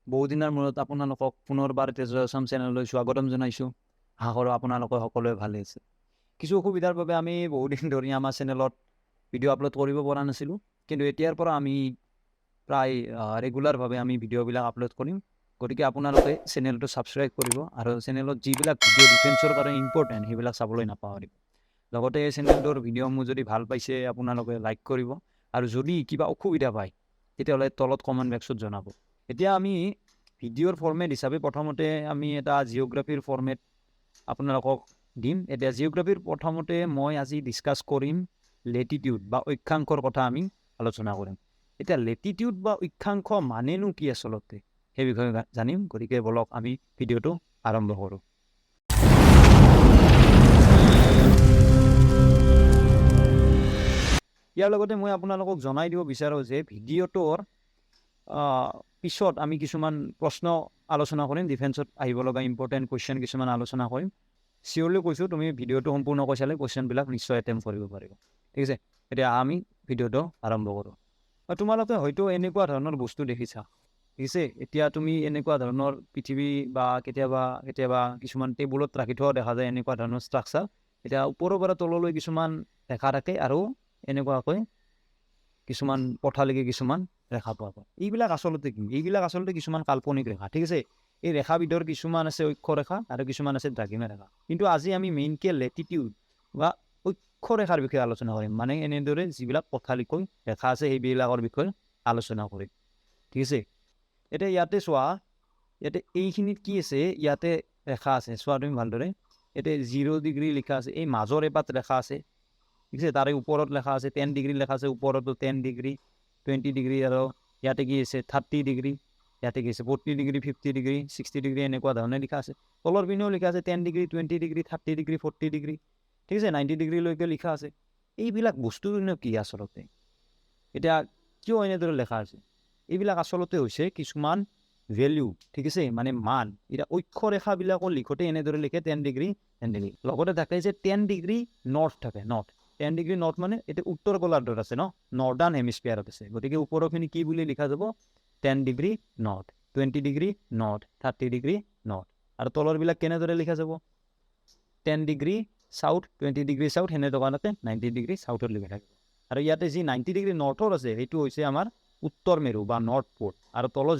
বহুদিনৰ মূৰত আপোনালোকক পুনৰবাৰ তেজৰ আছাম চেনেললৈ স্বাগতম জনাইছোঁ। আশা কৰোঁ আপোনালোকে সকলোৱে ভালে আছে। কিছু অসুবিধাৰ বাবে আমি বহুদিন ধৰি আমাৰ চেনেলত ভিডিঅ' আপলোড কৰিব পৰা নাছিলোঁ, কিন্তু এতিয়াৰ পৰা আমি প্ৰায় ৰেগুলাৰভাৱে আমি ভিডিঅ'বিলাক আপলোড কৰিম। গতিকে আপোনালোকে চেনেলটো ছাবস্ক্ৰাইব কৰিব আৰু চেনেলত যিবিলাক ভিডিঅ' ডিফেন্সৰ কাৰণে ইম্পৰ্টেণ্ট সেইবিলাক চাবলৈ নাপাহৰিব। লগতে এই চেনেলটোৰ ভিডিঅ'সমূহ যদি ভাল পাইছে আপোনালোকে লাইক কৰিব, আৰু যদি কিবা অসুবিধা পায় তেতিয়াহ'লে তলত কমেণ্ট বক্সত জনাব। এতিয়া আমি ভিডিঅ'ৰ ফৰ্মেট হিচাপে প্ৰথমতে আমি এটা জিঅ'গ্ৰাফীৰ ফৰ্মেট আপোনালোকক দিম। এতিয়া জিঅ'গ্ৰাফীৰ প্ৰথমতে মই আজি ডিছকাছ কৰিম লেটিটিউড বা অক্ষাংশৰ কথা আমি আলোচনা কৰিম। এতিয়া লেটিটিউড বা অক্ষাংশ মানেনো কি আচলতে সেই বিষয়ে জানিম। গতিকে বলক আমি ভিডিঅ'টো আৰম্ভ কৰোঁ। ইয়াৰ লগতে মই আপোনালোকক জনাই দিব বিচাৰোঁ যে ভিডিঅ'টোৰ পিছত আমি কিছুমান প্ৰশ্ন আলোচনা কৰিম, ডিফেন্সত আহিব লগা ইম্পৰ্টেণ্ট কুৱেশ্যন কিছুমান আলোচনা কৰিম। চিয়ৰলি কৈছোঁ তুমি ভিডিঅ'টো সম্পূৰ্ণকৈ চালে কুৱেশ্যনবিলাক নিশ্চয় এটেম্প কৰিব পাৰিব। ঠিক আছে, এতিয়া আমি ভিডিঅ'টো আৰম্ভ কৰোঁ। তোমালোকে হয়তো এনেকুৱা ধৰণৰ বস্তু দেখিছা, ঠিক আছে। এতিয়া তুমি এনেকুৱা ধৰণৰ পৃথিৱী বা কেতিয়াবা কিছুমান টেবুলত ৰাখি থোৱা দেখা যায় এনেকুৱা ধৰণৰ ষ্ট্ৰাকচাৰ। এতিয়া ওপৰৰ পৰা তললৈ কিছুমান ৰেখা থাকে আৰু এনেকুৱাকৈ কিছুমান পথালৈকে কিছুমান ৰেখা পোৱা যায়। এইবিলাক আচলতে কি? এইবিলাক আচলতে কিছুমান কাল্পনিক ৰেখা, ঠিক আছে। এই ৰেখাবিধৰ কিছুমান আছে অক্ষৰেখা আৰু কিছুমান আছে দ্ৰাঘিমা ৰেখা। কিন্তু আজি আমি মেইনকৈ লেটিটিউড বা অক্ষৰেখাৰ বিষয়ে আলোচনা কৰিম, মানে এনেদৰে যিবিলাক পথালিকৈ ৰেখা আছে সেইবিলাকৰ বিষয়ে আলোচনা কৰিম, ঠিক আছে। এতিয়া ইয়াতে চোৱা, ইয়াতে এইখিনিত কি আছে, ইয়াতে ৰেখা আছে, চোৱা তুমি ভালদৰে। ইয়াতে 0 ডিগ্ৰী লিখা আছে, এই মাজৰ এপাত ৰেখা আছে, ঠিক আছে। তাৰে ওপৰত লেখা আছে 10 ডিগ্ৰী লেখা আছে, ওপৰতো 10 ডিগ্ৰী 20 ডিগ্ৰী, আৰু ইয়াতে কি আছে 30 ডিগ্ৰী, ইয়াতে কি আছে 40 ডিগ্ৰী 50 ডিগ্ৰী 60 ডিগ্ৰী, এনেকুৱা ধৰণে লিখা আছে। তলৰ পিনেও লিখা আছে 10 ডিগ্ৰী 20 ডিগ্ৰী 30 ডিগ্ৰী 40 ডিগ্ৰী, ঠিক আছে, 90 ডিগ্ৰীলৈকে লিখা আছে। এইবিলাক বস্তুনো কি আচলতে? এতিয়া কিয় এনেদৰে লেখা আছে? এইবিলাক আচলতে হৈছে কিছুমান ভেলিউ, ঠিক আছে, মানে মান। এতিয়া অক্ষৰেখাবিলাকৰ লিখোঁতে এনেদৰে লিখে 10 ডিগ্ৰী 10 ডিগ্ৰী। লগতে থাকে যে 10 ডিগ্ৰী নৰ্থ থাকে, নৰ্থ 10 ডিগ্ৰী নৰ্থ মানে এতিয়া উত্তৰ গোলাৰ্ধত আছে ন, নৰ্দাৰ্ণ হেমিস্ফিয়াৰত আছে। গতিকে ওপৰৰখিনি কি বুলি লিখা যাব? 10 degree north, 20 degree north, 30 degree north. আৰু তলৰবিলাক কেনেদৰে লিখা যাব? 10 ডিগ্ৰী চাউথ, 20 ডিগ্ৰী চাউথ, সেনেকুৱাকৈ 90 ডিগ্ৰী চাউথত লিখা থাকিব। আৰু ইয়াতে যি 90 ডিগ্ৰী নৰ্থত আছে সেইটো হৈছে আমাৰ উত্তৰ মেৰু বা নৰ্থ প'ল, আৰু তলত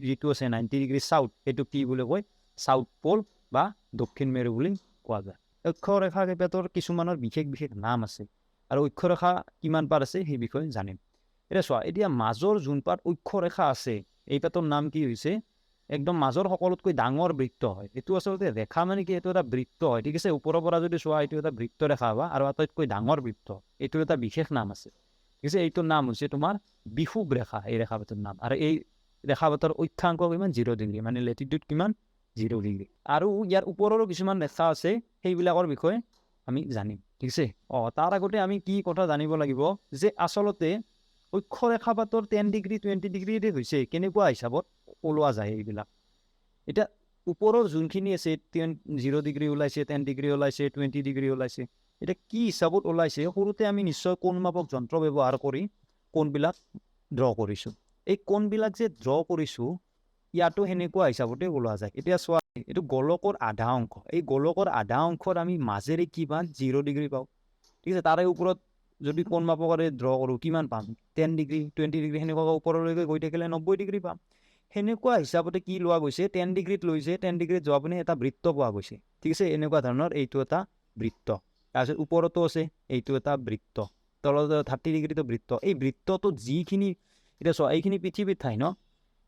যিটো আছে 90 ডিগ্ৰী চাউথ সেইটো কি বুলি কয়? চাউথ প'ল বা দক্ষিণ মেৰু বুলি কোৱা যায়। অক্ষৰেখা কেইপাতৰ কিছুমানৰ বিশেষ নাম আছে, আৰু অক্ষৰেখা কিমান পাত আছে সেই বিষয়ে জানিম। এতিয়া চোৱা, এতিয়া মাজৰ যোন পাত অক্ষৰেখা আছে এই পাতৰ নাম কি হৈছে? একদম মাজৰ সকলোতকৈ ডাঙৰ বৃত্ত হয়। এইটো আচলতে ৰেখা মানে কি? এইটো এটা বৃত্ত হয়, ঠিক আছে। ওপৰৰ পৰা যদি চোৱা এইটো এটা বৃত্ত ৰেখা বা আৰু আটাইতকৈ ডাঙৰ বৃত্ত, এইটোৰ এটা বিশেষ নাম আছে, ঠিক আছে। এইটোৰ নাম হৈছে তোমাৰ বিষুৱ ৰেখা, এই ৰেখাপাতৰ নাম। আৰু এই ৰেখাপাতৰ অক্ষাংশ কিমান? 0 ডিগ্ৰী, মানে লেটিটিউড কিমান? 0 ডিগ্ৰী। আৰু ইয়াৰ ওপৰৰো কিছুমান ৰেখা আছে, সেইবিলাকৰ বিষয়ে আমি জানিম, ঠিক আছে। তাৰ আগতে আমি কি কথা জানিব লাগিব যে আচলতে অক্ষৰেখাপাতৰ 10 ডিগ্ৰী 20 ডিগ্ৰীৰে হৈছে কেনেকুৱা হিচাপত ওলোৱা যায় এইবিলাক। এতিয়া ওপৰৰ যোনখিনি আছে 0 ডিগ্ৰী ওলাইছে, 10 ডিগ্ৰী ওলাইছে, 20 ডিগ্ৰী ওলাইছে, এতিয়া কি হিচাপত ওলাইছে? সৰুতে আমি নিশ্চয় কোণ মাপক যন্ত্ৰ ব্যৱহাৰ কৰি কোণবিলাক ড্ৰ কৰিছোঁ। এই কোণবিলাক যে ড্ৰ কৰিছোঁ ইয়াতো সেনেকুৱা হিচাপতে ওলোৱা যায়। এতিয়া চোৱা, এইটো গোলকৰ আধা অংশ, এই গোলকৰ আধা অংশত আমি মাজেৰে কি পাম? 0 ডিগ্ৰী পাওঁ, ঠিক আছে। তাৰে ওপৰত যদি কোণ মাপকেৰে ড্ৰ কৰোঁ কিমান পাম? 10 ডিগ্ৰী 20 ডিগ্ৰী, সেনেকুৱাকৈ ওপৰলৈকে গৈ থাকিলে 90 ডিগ্ৰী পাম। সেনেকুৱা হিচাপতে কি লোৱা গৈছে? 10 ডিগ্ৰীত লৈছে, 10 ডিগ্ৰীত যোৱা পিনে এটা বৃত্ত পোৱা গৈছে, ঠিক আছে। এনেকুৱা ধৰণৰ এইটো এটা বৃত্ত, তাৰপিছত ওপৰতো আছে এইটো এটা বৃত্ত, তলত 30 ডিগ্ৰীটো বৃত্ত। এই বৃত্তটোত যিখিনি, এতিয়া চোৱা এইখিনি পৃথিৱীৰ ঠাই ন,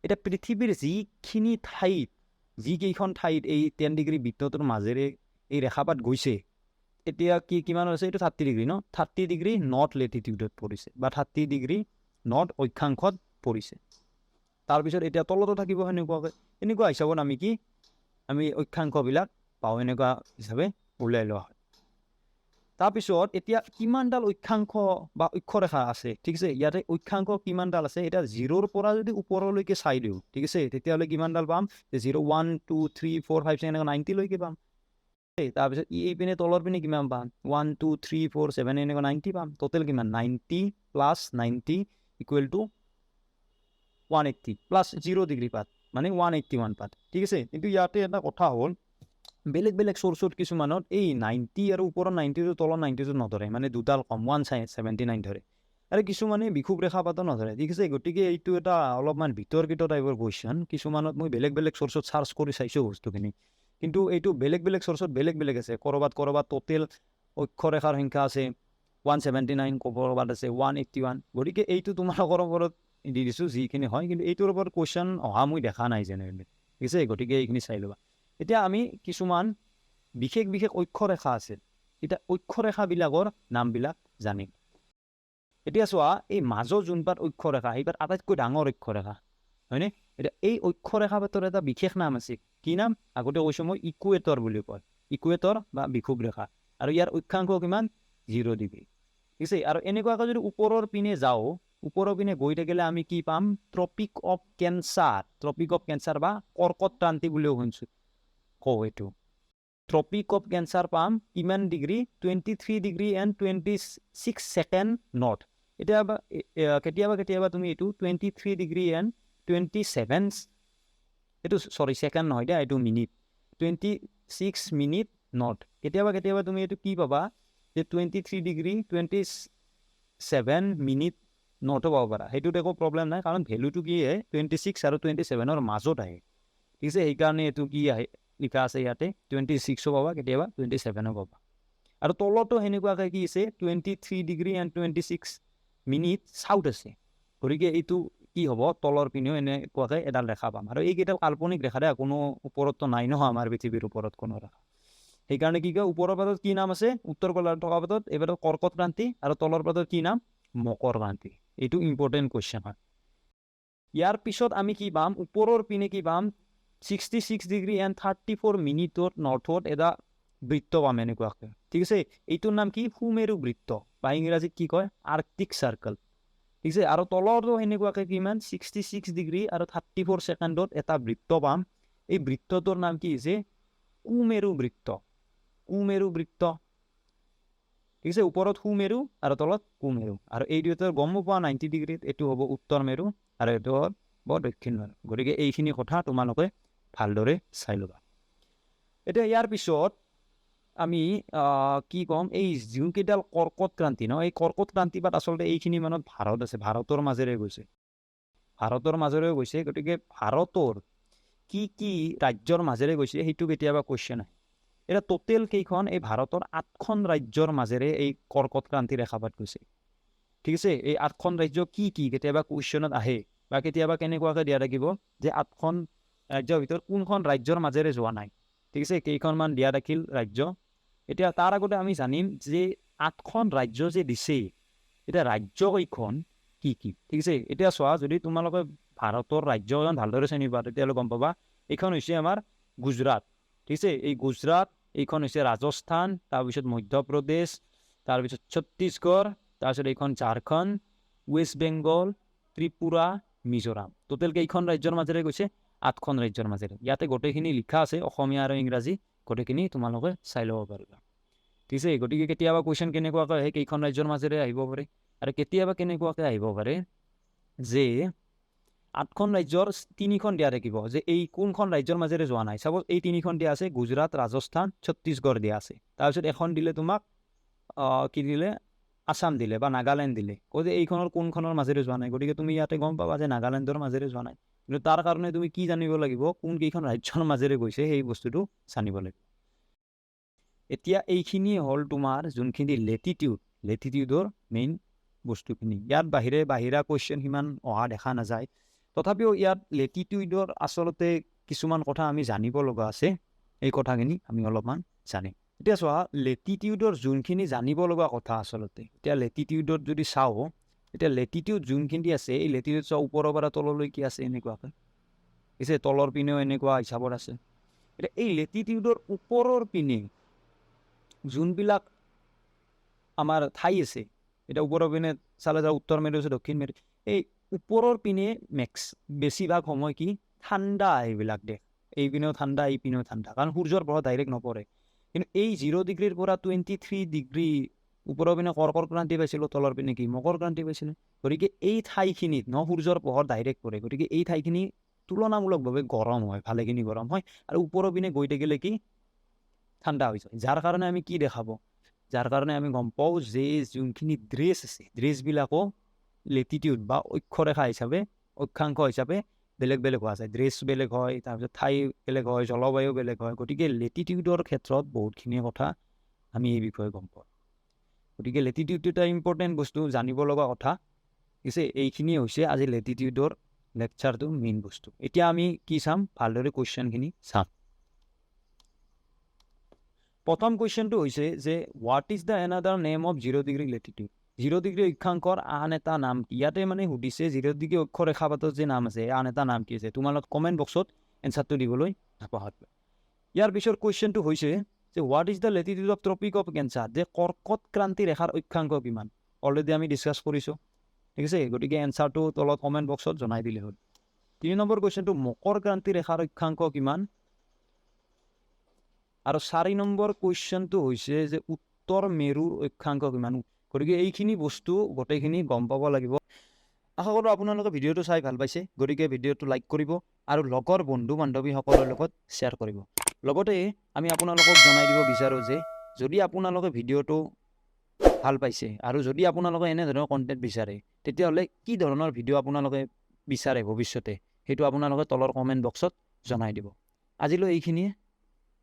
এতিয়া পৃথিৱীৰ যিখিনি ঠাইত, যিকেইখন ঠাইত এই 10 ডিগ্ৰী বৃত্তটোৰ মাজেৰে এই ৰেখাপাত গৈছে, এতিয়া কিমান হৈছে? এইটো 30 ডিগ্ৰী ন, 30 ডিগ্ৰী নৰ্থ লেটিটিউডত পৰিছে বা 30 ডিগ্ৰী নৰ্থ অক্ষাংশত পৰিছে। তাৰপিছত এতিয়া তলতো থাকিব সেনেকুৱাকৈ। এনেকুৱা হিচাপত আমি অক্ষাংশবিলাক পাওঁ, এনেকুৱা হিচাপে উলিয়াই লোৱা হয়। তাৰপিছত এতিয়া কিমানডাল অক্ষাংশ বা অক্ষৰেখা আছে, ঠিক আছে। ইয়াতে অক্ষাংশ কিমানডাল আছে? এতিয়া 0ৰ পৰা যদি ওপৰলৈকে চাই দিওঁ, ঠিক আছে, তেতিয়াহ'লে কিমানডাল পাম? 0 1 2 3 4 5 6 এনেকুৱা 90লৈকে পাম। তাৰপিছত এইপিনে তলৰ পিনে কিমান পাম? 1 2 3 4 7 এনেকুৱা 90 পাম। টোটেল কিমান? 90 + 90 = 180 প্লাছ 0 ডিগ্ৰী পাত, মানে 181 পাত, ঠিক আছে। কিন্তু ইয়াতে এটা কথা হ'ল বেলেগ বেলেগ চ'ৰ্চত কিছুমানত এই 90 আৰু ওপৰৰ 90টো তলৰ 90টো নধৰে, মানে দুডাল কম 179 ধৰে, আৰু কিছুমানে বিষুৱ ৰেখাপাতো নধৰে, ঠিক আছে। গতিকে এইটো এটা অলপমান বিতৰ্কিত টাইপৰ কুৱেশ্যন। কিছুমানত মই বেলেগ বেলেগ চ'ৰ্চত চাৰ্চ কৰি চাইছোঁ বস্তুখিনি, কিন্তু এইটো বেলেগ বেলেগ চ'ৰ্চত বেলেগ বেলেগ আছে। ক'ৰবাত টোটেল অক্ষৰেখাৰ সংখ্যা আছে 179, ক'ৰবাত আছে 181। গতিকে এইটো তোমালোকৰ ওপৰত দি দিছোঁ যিখিনি হয়, কিন্তু এইটোৰ ওপৰত কুৱেশ্যন অহা মই দেখা নাই জেনেৰেলি, ঠিক আছে। গতিকে এইখিনি চাই ল'বা। এতিয়া আমি কিছুমান বিশেষ বিশেষ অক্ষৰেখা আছে, এতিয়া অক্ষৰেখাবিলাকৰ নামবিলাক জানিম। এতিয়া চোৱা, এই মাজৰ যোনপাত অক্ষৰেখা সেইপাত আটাইতকৈ ডাঙৰ অক্ষৰেখা, হয়নে? এতিয়া এই অক্ষৰেখাপাতৰ এটা বিশেষ নাম আছে, কি নাম? আগতে কৈছোঁ মই, ইকুৱেটৰ বুলি কয়, ইকুৱেটৰ বা বিষুৱ ৰেখা। আৰু ইয়াৰ অক্ষাংশ কিমান? 0 ডিগ্ৰী, ঠিক আছে। আৰু এনেকুৱাকৈ যদি ওপৰৰ পিনে যাওঁ, ওপৰৰ পিনে গৈ থাকিলে আমি কি পাম? Tropic of cancer, tropic of cancer বা কৰ্কট ক্ৰান্তি বুলিও শুনিছোঁ কওঁ। এইটো ট্ৰপিক অফ কেঞ্চাৰ পাম কিমান degree? 23 degree and 26 second north. কেতিয়াবা কেতিয়াবা তুমি এইটো 23 ডিগ্ৰী এণ্ড 27, এইটো চৰি ছেকেণ্ড নহয় দিয়া, এইটো মিনিট, 26 মিনিট নৰ্থ। কেতিয়াবা কেতিয়াবা তুমি এইটো কি পাবা যে 23 ডিগ্ৰী 27 মিনিট নৰ্থো পাব পাৰা। সেইটোত একো প্ৰব্লেম নাই, কাৰণ ভেলুটো কি আহে 26 আৰু 27ৰ মাজত আহে, ঠিক আছে। সেইকাৰণে এইটো কি আহে লিখা আছে ইয়াতে, 26ও পাবা, কেতিয়াবা 27ও পাবা। আৰু তলতো সেনেকুৱাকৈ কি আছে 23 ডিগ্ৰী এণ্ড 26 মিনিট চাউথ আছে। গতিকে এইটো কি হ'ব? তলৰ পিনেও এনেকুৱাকৈ এডাল ৰেখা পাম। আৰু এইকেইডাল কাল্পনিক ৰেখা দেই, কোনো ওপৰততো নাই নহয় আমাৰ পৃথিৱীৰ ওপৰত কোনো ৰেখা। সেইকাৰণে কি কয়, ওপৰৰ পাতত কি নাম আছে? উত্তৰ কলাৰ থকা পাতত এইবাৰ কৰ্কট ক্ৰান্তি, আৰু তলৰ পাতত কি নাম? মকৰ ক্ৰান্তি। এইটো ইম্পৰ্টেণ্ট কুৱেশ্যন হয়। ইয়াৰ পিছত আমি কি পাম? ওপৰৰ পিনে কি পাম? 66 ডিগ্ৰী এণ্ড 34 মিনিটত নৰ্থত এটা বৃত্ত পাম এনেকুৱাকৈ, ঠিক আছে। এইটোৰ নাম কি? সুমেৰু বৃত্ত, বা ইংৰাজীত কি কয়? আৰ্কটিক চাৰ্কল, ঠিক আছে। আৰু তলৰটো সেনেকুৱাকৈ কিমান? 66 ডিগ্ৰী আৰু 34 ছেকেণ্ডত এটা বৃত্ত পাম। এই বৃত্তটোৰ নাম কি হৈছে? কুমেৰু বৃত্ত, কুমেৰু বৃত্ত, ঠিক আছে। ওপৰত সুমেৰু আৰু তলত কুমেৰু। আৰু এই দুয়োটাৰ গম পোৱা 90 ডিগ্ৰীত এইটো হ'ব উত্তৰ মেৰু আৰু এইটো হ'ব দক্ষিণ মেৰু। গতিকে এইখিনি কথা তোমালোকে ভালদৰে চাই ল'বা। এতিয়া ইয়াৰ পিছত আমি কি ক'ম? এই যোনকেইডাল কৰ্কট ক্ৰান্তি ন, এই কৰ্কট ক্ৰান্তিপাত আচলতে এইখিনি মানত ভাৰত আছে, ভাৰতৰ মাজেৰে গৈছে, ভাৰতৰ মাজেৰে গৈছে। গতিকে ভাৰতৰ কি কি ৰাজ্যৰ মাজেৰে গৈছে সেইটো কেতিয়াবা কুৱেশ্যন আহে। এতিয়া টোটেল কেইখন? এই ভাৰতৰ 8খন ৰাজ্যৰ মাজেৰে এই কৰ্কট ক্ৰান্তি ৰেখাপাত গৈছে, ঠিক আছে। এই 8খন ৰাজ্য কি কি কেতিয়াবা কুৱেশ্যনত আহে, বা কেতিয়াবা কেনেকুৱাকৈ দিয়া থাকিব যে 8খন ৰাজ্যৰ ভিতৰত কোনখন ৰাজ্যৰ মাজেৰে যোৱা নাই, ঠিক আছে। কেইখনমান দিয়া থাকিল ৰাজ্য। এতিয়া তাৰ আগতে আমি জানিম যে 8খন ৰাজ্য যে দিছে, এতিয়া ৰাজ্য কেইখন কি কি, ঠিক আছে। এতিয়া চোৱা, যদি তোমালোকে ভাৰতৰ ৰাজ্যখন ভালদৰে চিনিবা তেতিয়াহ'লে গম পাবা এইখন হৈছে আমাৰ গুজৰাট, ঠিক আছে। এই গুজৰাট, এইখন হৈছে ৰাজস্থান, তাৰপিছত মধ্যপ্ৰদেশ, তাৰপিছত ছত্তীশগড়, তাৰপিছত এইখন ঝাৰখণ্ড, ৱেষ্ট বেংগল, ত্ৰিপুৰা, মিজোৰাম। টোটেল কেইখন ৰাজ্যৰ মাজেৰে গৈছে? 8খন ৰাজ্যৰ মাজেৰে। ইয়াতে গোটেইখিনি লিখা আছে, অসমীয়া আৰু ইংৰাজী গোটেইখিনি তোমালোকে চাই ল'ব পাৰিবা, ঠিক আছে। গতিকে কেতিয়াবা কুৱেশ্যন কেনেকুৱাকৈ আহে, কেইখন ৰাজ্যৰ মাজেৰে আহিব পাৰে, আৰু কেতিয়াবা কেনেকুৱাকৈ আহিব পাৰে যে 8খন ৰাজ্যৰ 3খন দিয়া থাকিব, যে এই কোনখন ৰাজ্যৰ মাজেৰে যোৱা নাই। চাপ'জ এই 3খন দিয়া আছে, গুজৰাট, ৰাজস্থান, ছত্তীশগড় দিয়া আছে। তাৰপিছত এখন দিলে তোমাক কি দিলে? আছাম দিলে বা নাগালেণ্ড দিলে, কৈ যে এইখনৰ কোনখনৰ মাজেৰে যোৱা নাই। গতিকে তুমি ইয়াতে গম পাবা যে নাগালেণ্ডৰ মাজেৰে যোৱা নাই। কিন্তু তাৰ কাৰণে তুমি কি জানিব লাগিব? কোন কেইখন ৰাজ্যৰ মাজেৰে গৈছে সেই বস্তুটো জানিব লাগিব। এতিয়া এইখিনি হ'ল তোমাৰ যোনখিনি লেটিটিউডৰ মেইন বস্তুখিনি। ইয়াত বাহিৰা কুৱেশ্যন সিমান অহা দেখা নাযায়। তথাপিও ইয়াত লেটিটিউডৰ আচলতে কিছুমান কথা আমি জানিব লগা আছে, এই কথাখিনি আমি অলপমান জানিম। এতিয়া চোৱা, লেটিটিউডৰ যোনখিনি জানিব লগা কথা আচলতে, এতিয়া লেটিটিউডত যদি চাওঁ, এতিয়া লেটিটিউড যোনখিনি আছে, এই লেটিটিউড চোৱা ওপৰৰ পৰা তললৈ কি আছে এনেকুৱাকৈ, পিছে তলৰ পিনেও এনেকুৱা হিচাপত আছে। এতিয়া এই লেটিটিউডৰ ওপৰৰ পিনে যোনবিলাক আমাৰ ঠাই আছে, এতিয়া ওপৰৰ পিনে চালে যাওঁ উত্তৰ মেৰু আছে, দক্ষিণ মেৰু, এই ওপৰৰ পিনে বেছিভাগ সময় কি ঠাণ্ডা, এইবিলাক দেশ, এইপিনেও ঠাণ্ডা এইপিনেও ঠাণ্ডা, কাৰণ সূৰ্যৰ পোহৰ ডাইৰেক্ট নপৰে। কিন্তু এই 0 ডিগ্ৰীৰ পৰা 23 ডিগ্ৰী ওপৰৰ পিনে কৰ্কট ক্ৰান্তি পাইছিলোঁ, তলৰ পিনে কি মকৰ ক্ৰান্তি পাইছিলোঁ। গতিকে এই ঠাইখিনিত সূৰ্যৰ পোহৰ ডাইৰেক্ট পৰে, গতিকে এই ঠাইখিনি তুলনামূলকভাৱে গৰম হয়, ভালেখিনি গৰম হয় আৰু ওপৰৰ পিনে গৈ থাকিলে কি ঠাণ্ডা হৈ যায়। যাৰ কাৰণে আমি কি দেখাব, যাৰ কাৰণে আমি গম পাওঁ যে যোনখিনি ড্ৰেছ আছে ড্ৰেছবিলাকো লেটিটিউড বা অক্ষৰেখা হিচাপে অক্ষাংশ হিচাপে বেলেগ বেলেগ হোৱা যায়। ড্ৰেছ বেলেগ হয়, তাৰপিছত ঠাই বেলেগ হয়, জলবায়ু বেলেগ হয়। গতিকে লেটিটিউডৰ ক্ষেত্ৰত বহুতখিনি কথা আমি এই বিষয়ে গম পাওঁ। গতিকে লেটিটিউডটো এটা ইম্পৰ্টেণ্ট বস্তু, জানিব লগা কথা। পিছে এইখিনি হৈছে আজি লেটিটিউডৰ লেকচাৰটো মেইন বস্তু। এতিয়া আমি কি চাম, ভালদৰে কুৱেশ্যনখিনি চাম। প্ৰথম কুৱেশ্যনটো হৈছে যে what is the another name of 0 degree latitude. 0 degree অক্ষাংকৰ আন এটা নাম কি? ইয়াতে মানে সুধিছে 0 ডিগ্ৰী অক্ষৰেখাপাতৰ যে নাম আছে আন এটা নাম কি আছে। তোমালোক কমেণ্ট বক্সত এনচাৰটো দিবলৈ নাপাহৰিবা। ইয়াৰ পিছৰ কুৱেশ্যনটো হৈছে যে what is the Latitude of tropic of cancer, যে কৰ্কট ক্ৰান্তি ৰেখাৰ অক্ষাংশ কিমান? অলৰেডি আমি ডিছকাছ কৰিছোঁ, ঠিক আছে। গতিকে এনচাৰটো তলত কমেণ্ট বক্সত জনাই দিলে হ'ল। 3 নম্বৰ কুৱেশ্যনটো মকৰ ক্ৰান্তি ৰেখাৰ অক্ষাংশ কিমান? আৰু 4 নম্বৰ কুৱেশ্যনটো হৈছে যে উত্তৰ মেৰুৰ অক্ষাংশ কিমান? গতিকে এইখিনি বস্তু গোটেইখিনি গম পাব লাগিব। আশা কৰোঁ আপোনালোকে ভিডিঅ'টো চাই ভাল পাইছে। গতিকে ভিডিঅ'টো লাইক কৰিব আৰু লগৰ বন্ধু বান্ধৱীসকলৰ লগত শ্বেয়াৰ কৰিব। লগতে আমি আপোনালোকক জনাই দিব বিচাৰোঁ যে যদি আপোনালোকে ভিডিঅ'টো ভাল পাইছে আৰু যদি আপোনালোকে এনেধৰণৰ কণ্টেণ্ট বিচাৰে, তেতিয়াহ'লে কি ধৰণৰ ভিডিঅ' আপোনালোকে বিচাৰে ভৱিষ্যতে, সেইটো আপোনালোকে তলৰ কমেণ্ট বক্সত জনাই দিব। আজিলৈ এইখিনিয়ে,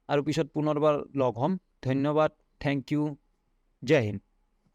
আৰু পিছত পুনৰবাৰ লগ হ'ম। ধন্যবাদ, থেংক ইউ, জয় হিন্দ।